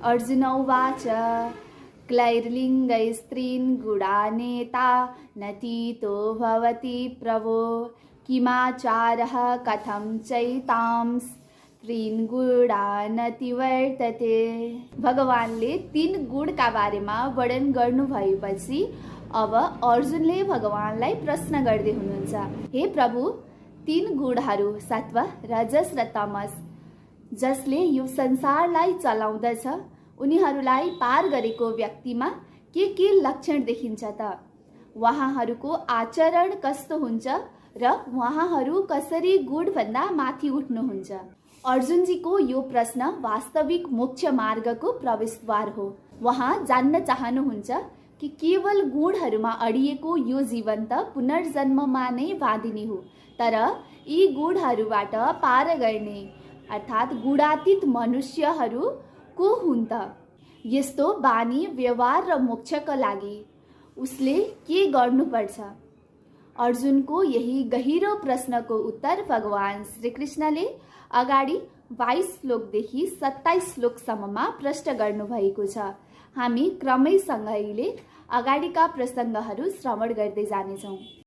अर्जुन उवाच क्लैर्लिङ्गै स्त्रीन् गुडानेता नतीतो भवति प्रभो किमाचारः कथं चैतां स्त्रीन् गुडानति वर्तते। भगवानले 3 गुणका बारेमा वर्णन गर्नु भएपछि अब अर्जुनले भगवानलाई प्रश्न गर्दै हुनुहुन्छ, हे प्रभु, 3 गुणहरू सत्व, रजस र तमस जसले यो संसारलाई चलाउँदछ, उनीहरूलाई पार गरेको व्यक्तिमा के लक्षण देखिन्छ त? उहाँहरूको आचरण कस्तो हुन्छ र उहाँहरू कसरी गुणभन्दा माथि उठ्नुहुन्छ? अर्जुनजीको यो प्रश्न वास्तविक मोक्ष मार्गको प्रवेशद्वार हो। उहाँ जान्न चाहनुहुन्छ कि केवल गुणहरूमा अडिएको यो जीवन त पुनर्जन्ममा नै बाँधिने हो, तर यी गुणहरूबाट पार गर्ने अर्थात् गुणातीत मनुष्यहरू को हुन् त? यस्तो बानी, व्यवहार र मोक्षका लागि उसले के गर्नुपर्छ? अर्जुनको यही गहिरो प्रश्नको उत्तर भगवान श्रीकृष्णले अगाडि 22 श्लोकदेखि 27 श्लोकसम्ममा प्रश्न गर्नुभएको छ। हामी क्रमैसँगैले अगाडिका प्रसङ्गहरू श्रवण गर्दै जानेछौँ।